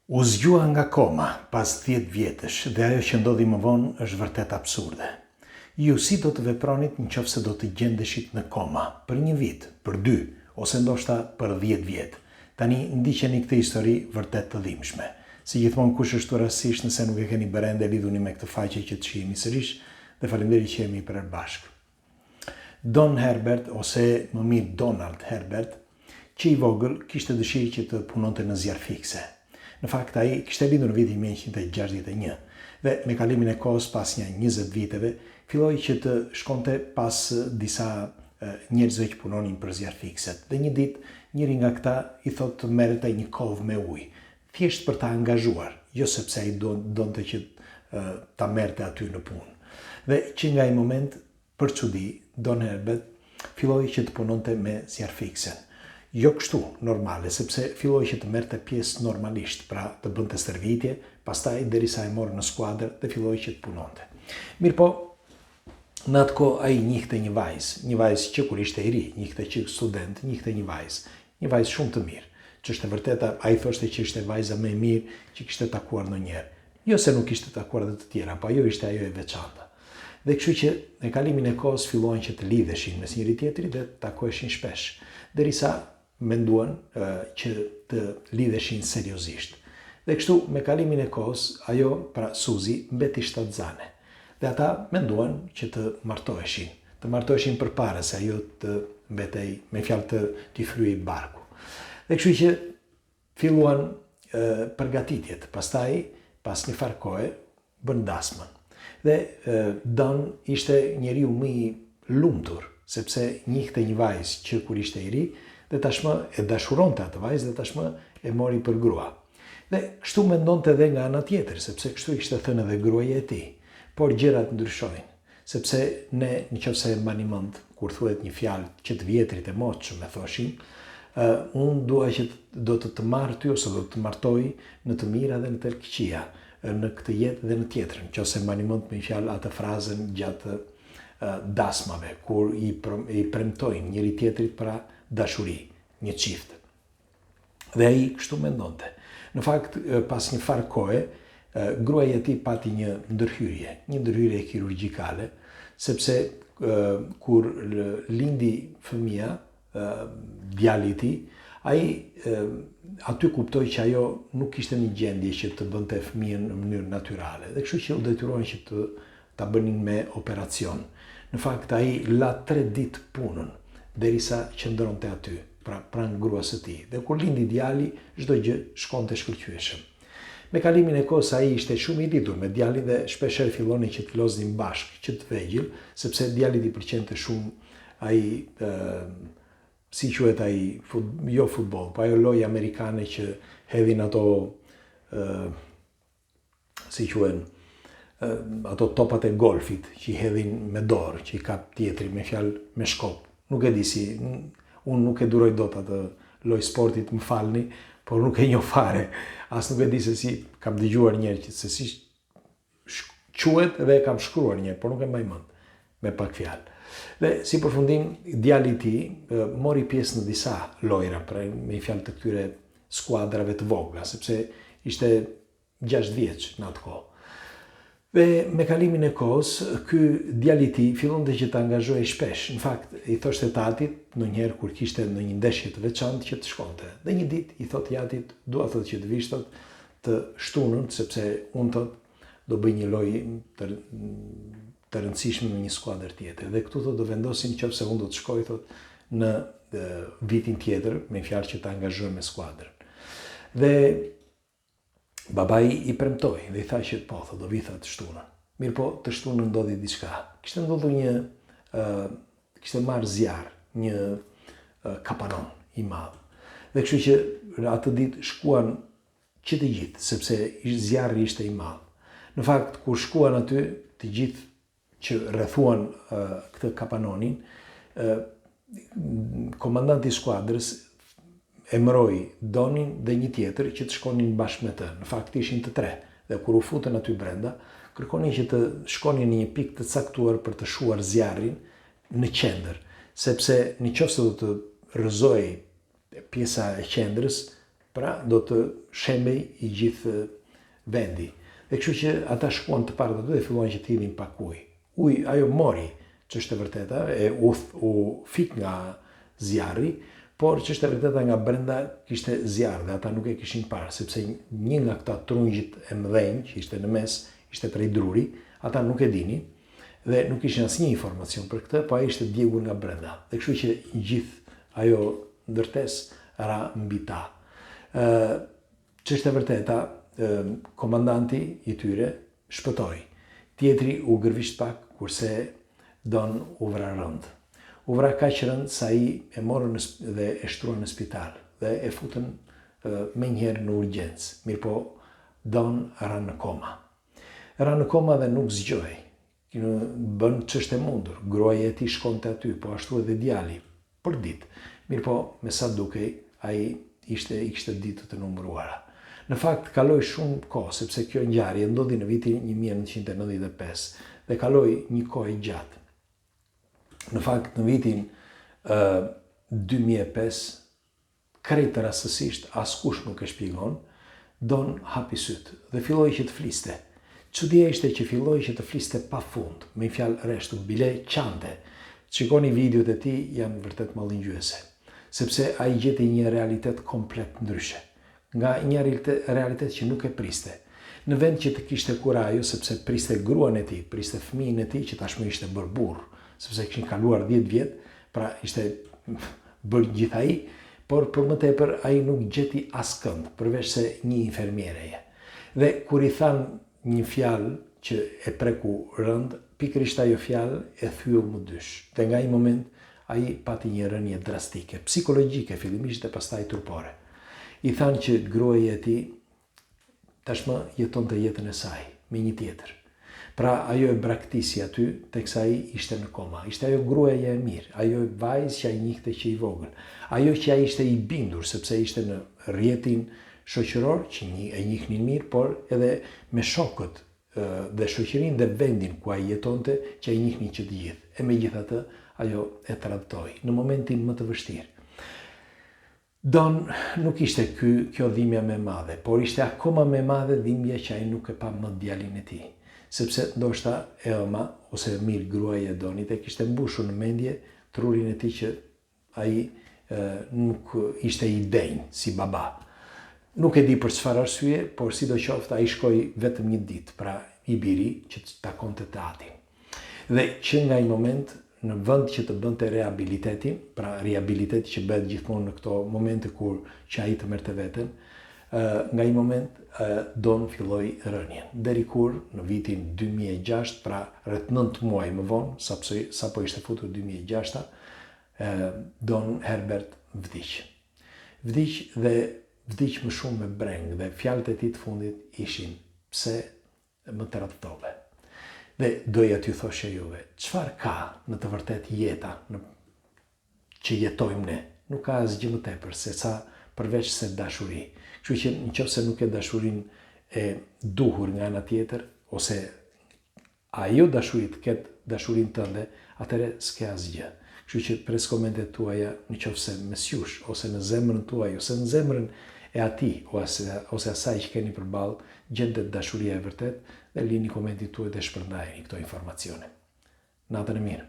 U zgjua nga koma pas 10 vjetësh dhe ajo që ndodhi më vonë është vërtet absurde. Ju si do të vepronit nëse do të gjendeshit në koma për 1 vit, për 2, ose ndoshta për 10 vjet. Tani ndiqeni këtë histori vërtet të dhimbshme. Si gjithmonë kush është rastësisht nëse nuk e keni berende, lidhuni me këtë faqe që të shihni sërish dhe faleminderit që jemi përbashkë. Don Herbert, ose më mirë Donald Herbert, që i vogël kishte dëshirë që të punonte në zjarr fikse. Në fakt, ai kishte lindur në vitin 1961 dhe me kalimin e kohës pas një 20 viteve, filloi që të shkonte pas disa njerëzve që punonin për zjarr fikset. Dhe një ditë, njëri nga këta i thotë merrte një kovë me ujë, thjesht për ta angazhuar, jo sepse ai donte që ta merrte aty në punë. Dhe që nga ai moment, për çudi, Don Herbert filloi që të punonte me zjarr fiksen. Jo kështu normale, sepse filloi që të merrte pjesë normalisht, pra të bënte stërvitje, pastaj derisa e morë në skuadër dhe filloi që të punonte. Mirpo, në atë kohë ai njihte një vajzë që kur ishte i ri, njihte që student, njihte një vajzë shumë të mirë. Ç'është e vërteta, ai thoshte që ishte vajza më e mirë që kishte takuar ndonjëherë. Jo se nuk kishte takuar edhe të tjera, po ajo ishte ajo e veçantë. Dhe kështu që në kalimin e kohës filluan që të lidheshin mes njëri tjetrit dhe takoheshin shpesh, derisa menduan që të lidheshin seriozisht. Dhe kështu, me kalimin e kohës, ajo, pra Suzi, mbeti shtatzane. Dhe ata menduan që të martoheshin përpara se ajo të mbetej me fjalë të fryej barku. Dhe kështu që filluan përgatitjet. Pastaj, pas një farë kohe, bën dasmën. Dhe Don ishte njeriu më i lumtur, sepse njihte një vajzë që kur ishte i ri, dhe tashmë e dashuronte atë vajzë dhe tashmë e mori për grua. Dhe kështu mendonte edhe nga ana tjetër, sepse kështu ishte thënë edhe gruaja e tij. Por gjërat ndryshojnë, sepse ne nëse e mbani mend kur thuhet një fjalë që të vjetrit e moshëm e thoshin, unë dua që do të marr ty ose do të martoj në të mira dhe në të keqia, në këtë jetë dhe në tjetrën. Nëse mbani mend me fjalë atë frazën gjatë dasmave, kur i premtojnë njëri tjetrit pra dashuri, një çift. Dhe ai kështu mendonte. Në fakt, pas një farë kohe, gruaja e tij pati një ndërhyrje kirurgjikale, sepse kur lindi fëmia, djali i tij, ai aty kuptoi që ajo nuk kishte një gjendje që të bënte fëmijën në mënyrë natyrale. Dhe kështu që u detyruan që ta bënin me operacion. Në fakt, ai la 3 ditë punën derisa qëndronte aty, pra pranë gruas së tij. Dhe kur lindi djali, çdo gjë shkonte shkëlqyeshëm. Me kalimin e kohës ai ishte shumë i lidhur me djalin dhe shpeshherë fillonin që të loznin bashkë, që të vegjël, sepse djalit i pëlqente shumë ai si quhet ai, jo futboll, po ajo lojë amerikane që hedhin ato si quhen ato topat e golfit që i hedhin me dorë, që i kap tjetri me fjalë me shkop. Nuk e di si, unë nuk e duroj dot atë lojë sportit, më falni, por nuk e njoh fare. As nuk e di se si, kam dëgjuar një herë se si quhet dhe e kam shkruar një herë, por nuk e mbaj mend me pak fjalë. Dhe si përfundim, djali i tij mori pjesë në disa lojra, pra me fjalë të këtyre skuadrave të vogla, sepse ishte 6 vjeç në atë kohë. Dhe me kalimin e kohës, ky djali i tij fillonte që të angazhohej shpesh. Në fakt, i thoshte tatit ndonjëherë kur kishte ndonjë ndeshje të veçantë që të shkonte. Dhe një ditë i thotë jatit, dua thotë që të vish të shtunën, sepse unë do bëj një lojë të rëndësishme në një skuadër tjetër. Dhe këtu do vendosin nëse unë do të shkoj në vitin tjetër, me fjalë që të angazhohem me skuadrën. Dhe babai i premtoi dhe i tha që po, do vi të shtunën. Mirë po, të shtunën ndodhi diçka. Kishte ndodhur kishte marrë zjarr, një kapanon i madh. Dhe kështu që në atë ditë shkuan që të gjithë, sepse zjarri ishte i madh. Në fakt, kur shkuan aty, të gjithë që rrethuan këtë kapanonin, komandanti i skuadrës emëroi Donin dhe një tjetër që të shkonin bashkë me të. Në fakt ishin të 3. Dhe kur u futën aty brenda, kërkonin që të shkonin në një pikë të caktuar për të shuar zjarrin në qendër, sepse nëse do të rrëzojë pjesa e qendrës, pra do të shembej i gjithë vendi. Dhe kështu që ata shkuan të parë aty dhe filluan që të hidhin pak ujë. Uji ajo mori, ç'është e vërteta, u fik nga zjarri, por ç'është e vërteta nga brenda kishte zjarr dhe ata nuk e kishin parë, sepse një nga këta trungjit e mëdhenj që ishte në mes, ishte prej druri, ata nuk e dinin dhe nuk kishin asnjë informacion për këtë, po ai ishte djegur nga brenda. Dhe kështu që gjithë ajo ndërtesë ra mbi ta. Ç'është e vërteta, komandanti i tyre shpëtoi. Tjetri u gërvisht pak, kurse Don u vra rënd. U vra kaq rënd sa ai e morën dhe e shtruan në spital dhe e futën menjëherë në urgjencë. Mirëpo Don ra në koma. Ra në koma dhe nuk zgjoi. Bën ç'është e mundur. Gruaja e tij shkonte aty, po ashtu edhe djali për ditë. Mirëpo me sa dukej ai i kishte ditët e numëruara. Në fakt kaloi shumë kohë, sepse kjo ngjarje ndodhi në vitin 1995 dhe kaloi një kohë e gjatë. Në fakt në vitin 2005, krejt rastësisht, askush nuk e shpjegon, Don hapi sytë dhe filloi që të fliste. Çudia ishte që filloi që të fliste pafund, me fjalë rreshtu, bile qante. Shikoni videot e tij, janë vërtet mallëngjyese, sepse ai gjeti një realitet komplet ndryshe, nga një realitet që nuk e priste. Në vend që të kishte kurajo, sepse priste gruan e tij, priste fëmijën e tij që tashmë ishte bërë burr, sepse kishin kaluar 10 vjet, pra ishte bërë gjithë ai, por për më tepër ai nuk gjeti askënd përveç se një infermiereje. Dhe kur i than një fjalë që e preku rënd, pikërisht ajo fjalë e thyu më dysh. Dhe nga ai moment ai pati një rënje drastike, psikologjike fillimisht dhe pastaj trupore. I thanë që gruaja e tij tashmë jetonte jetën e saj me një tjetër. Pra ajo e braktisi aty teksa ai ishte në koma. Ishte ajo gruaja e mirë, ajo vajzë që ai njihte që i vogël, ajo që ai ishte i bindur sepse ishte në rrjetin shoqëror që e njihnin mirë, por edhe me shokët dhe shoqërinë dhe vendin ku ai jetonte që ai njihnin që të gjithë. E megjithatë ajo e tradhtoi në momentin më të vështirë. Don nuk ishte kjo dhimbja më e madhe, por ishte akoma më e madhe dhimbja që ai nuk e pa më djalin e tij, sepse ndoshta Elma ose mirë gruaja e Donit e kishte mbushur në mendje trurin e tij që ai nuk ishte i denj si baba. Nuk e di për çfarë arsye, por sidoqoftë ai shkoi vetëm një ditë, pra i biri që të takonte tatin. Dhe që nga ai moment në vend që të bënte rehabilitetin, pra rehabiliteti që bëhet gjithmonë në këto momente kur që ai të merrte veten, nga ai moment Don filloi rënjen. Deri kur në vitin 2006, pra rreth 9 muaj më vonë, sapo ishte futur 2006, Don Herbert vdiq. Vdiq dhe vdiq më shumë me breng dhe fjalët e tij të fundit ishin: pse më tradhtove? Dhe doja t'ju thoshe juve, çfarë ka në të vërtet jeta që jetojmë ne? Nuk ka asgjë më tepër se sa përveç se dashuri. Kështu që nëse nuk e dashurinë e duhur nga ana tjetër, ose ajo dashuri të ketë dashurinë tënde, atëherë s'ke asgjë. Kështu që pres komentet tuaja nëse mes jush, ose në zemrën tuaj, ose në zemrën e atij, ose asaj që keni përballë, gjendet dashuria e vërtet, dhe lini komentin tuaj dhe shpërndajeni këto informacione. Natën e mirë.